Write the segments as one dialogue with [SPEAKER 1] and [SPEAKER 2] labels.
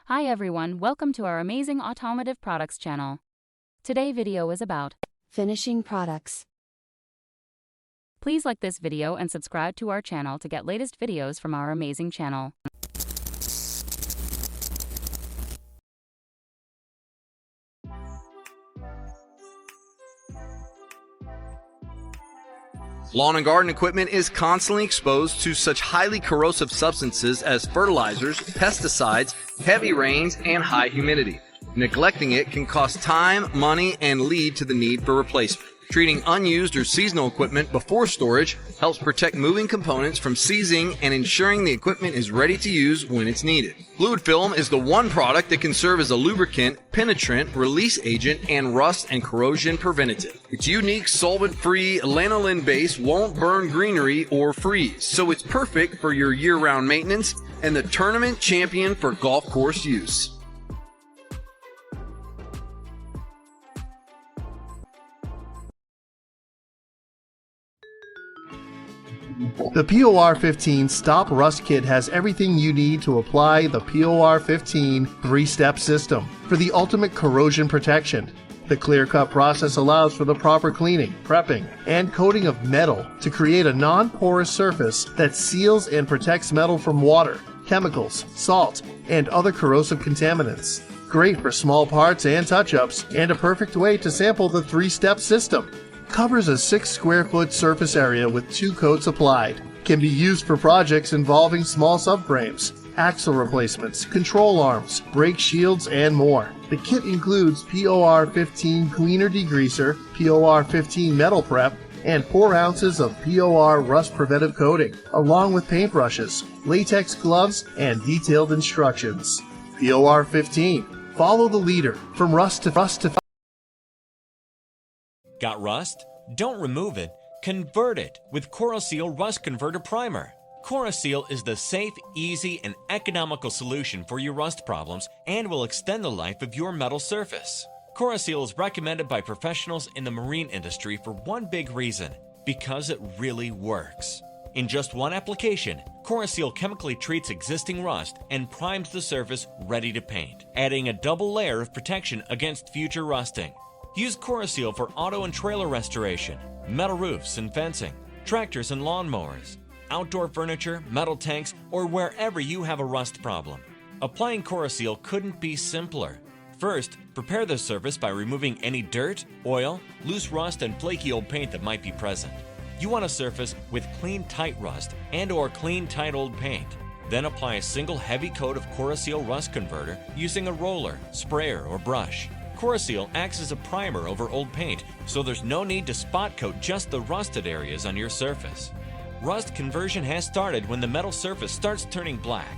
[SPEAKER 1] Hi everyone, welcome to our amazing automotive products channel. Today video is about
[SPEAKER 2] finishing products.
[SPEAKER 1] Please like this video and subscribe to our channel to get latest videos from our amazing channel.
[SPEAKER 3] Lawn and garden equipment is constantly exposed to such highly corrosive substances as fertilizers, pesticides, heavy rains, and high humidity. Neglecting it can cost time, money, and lead to the need for replacement. Treating unused or seasonal equipment before storage helps protect moving components from seizing and ensuring the equipment is ready to use when it's needed. Fluid film is the one product that can serve as a lubricant, penetrant, release agent, and rust and corrosion preventative. Its unique solvent-free lanolin base won't burn greenery or freeze, so it's perfect for your year-round maintenance and the tournament champion for golf course use.
[SPEAKER 4] The POR-15 Stop Rust Kit has everything you need to apply the POR-15 three-step system for the ultimate corrosion protection. The clear-cut process allows for the proper cleaning, prepping, and coating of metal to create a non-porous surface that seals and protects metal from water, chemicals, salt, and other corrosive contaminants. Great for small parts and touch-ups, and a perfect way to sample the three-step system. Covers a 6 square foot surface area with 2 coats applied. Can be used for projects involving small subframes, axle replacements, control arms, brake shields, and more. The kit includes POR-15 cleaner degreaser, POR-15 metal prep, and 4 ounces of POR-Rust preventive coating, along with paintbrushes, latex gloves, and detailed instructions. POR-15. Follow the leader from rust to
[SPEAKER 5] Got rust? Don't remove it. Convert it with Corroseal Rust Converter Primer. Corroseal is the safe, easy, and economical solution for your rust problems and will extend the life of your metal surface. Corroseal is recommended by professionals in the marine industry for one big reason: because it really works. In just one application, Corroseal chemically treats existing rust and primes the surface ready to paint, adding a double layer of protection against future rusting. Use Corroseal for auto and trailer restoration, metal roofs and fencing, tractors and lawnmowers, outdoor furniture, metal tanks, or wherever you have a rust problem. Applying Corroseal couldn't be simpler. First, prepare the surface by removing any dirt, oil, loose rust, and flaky old paint that might be present. You want a surface with clean tight rust and/or clean tight old paint. Then apply a single heavy coat of Corroseal Rust Converter using a roller, sprayer, or brush. Corroseal acts as a primer over old paint, so there's no need to spot coat just the rusted areas on your surface. Rust conversion has started when the metal surface starts turning black.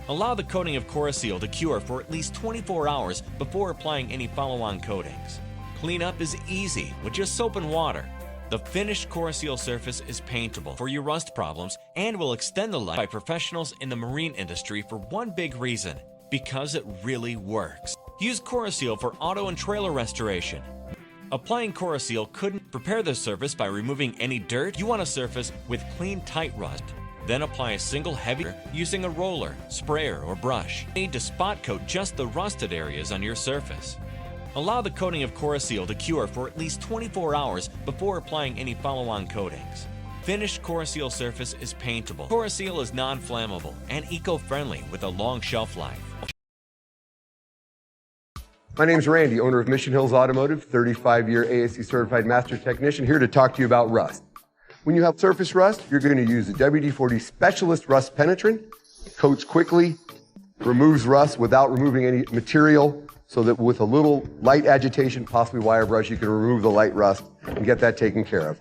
[SPEAKER 5] Allow the coating of Corroseal to cure for at least 24 hours before applying any follow-on coatings. Cleanup is easy with just soap and water. The finished Corroseal surface is paintable for your rust problems and will extend the life by professionals in the marine industry for one big reason: because it really works. Use Corroseal for auto and trailer restoration. Applying Corroseal couldn't prepare the surface by removing any dirt. You want a surface with clean tight rust. Then apply a single heavy using a roller, sprayer, or brush. You need to spot coat just the rusted areas on your surface. Allow the coating of Corroseal to cure for at least 24 hours before applying any follow-on coatings. Finished Corroseal surface is paintable. Corroseal is non-flammable and eco-friendly with a long shelf life.
[SPEAKER 6] My name's Randy, owner of Mission Hills Automotive, 35-year ASE certified master technician, here to talk to you about rust. When you have surface rust, you're going to use the WD-40 Specialist Rust Penetrant. Coats quickly, removes rust without removing any material, so that with a little light agitation, possibly wire brush, you can remove the light rust and get that taken care of.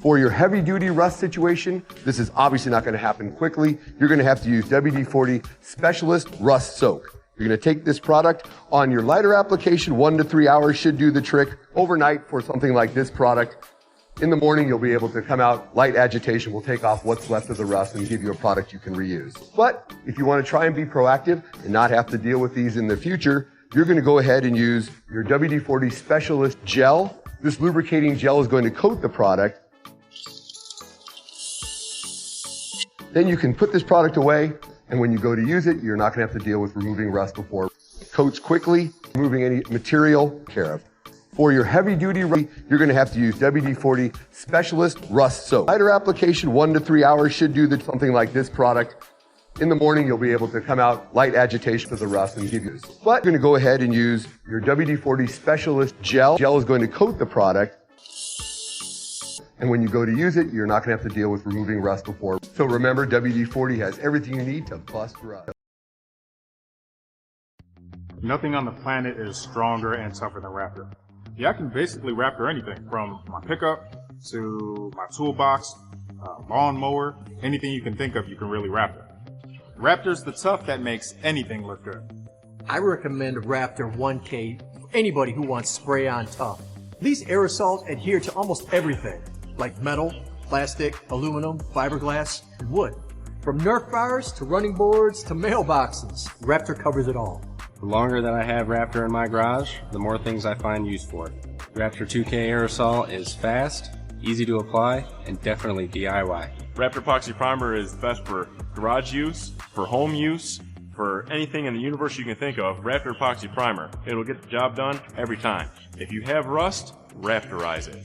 [SPEAKER 6] For your heavy-duty rust situation, this is obviously not going to happen quickly. You're going to have to use WD-40 Specialist Rust Soak. You're going to take this product on your lighter application, 1 to 3 hours should do the trick. Overnight for something like this product, in the morning you'll be able to come out, light agitation will take off what's left of the rust and give you a product you can reuse. But if you want to try and be proactive and not have to deal with these in the future, you're going to go ahead and use your WD-40 Specialist Gel. This lubricating gel is going to coat the product. Then you can put this product away, and when you go to use it, you're not going to have to deal with removing rust before. coats quickly, removing any material care of. For your heavy duty, you're going to have to use WD-40 Specialist Rust Soap. Lighter application, 1 to 3 hours should do something like this product. In the morning, you'll be able to come out light agitation of the rust and give you this. But you're going to go ahead and use your WD-40 Specialist Gel. Gel is going to coat the product. And when you go to use it, you're not going to have to deal with removing rust before. So remember, WD-40 has everything you need to bust rust.
[SPEAKER 7] Nothing on the planet is stronger and tougher than Raptor. Yeah, I can basically Raptor anything, from my pickup to my toolbox, lawnmower, anything you can think of, you can really Raptor. Raptor's the tough that makes anything look good.
[SPEAKER 8] I recommend Raptor 1K for anybody who wants spray-on tough. These aerosols adhere to almost everything, like metal, plastic, aluminum, fiberglass, and wood. From Nerf bars to running boards to mailboxes, Raptor covers it all.
[SPEAKER 9] The longer that I have Raptor in my garage, the more things I find use for it. Raptor 2K aerosol is fast, easy to apply, and definitely DIY.
[SPEAKER 10] Raptor Epoxy Primer is best for garage use, for home use, for anything in the universe you can think of. Raptor Epoxy Primer. It'll get the job done every time. If you have rust, Raptorize it.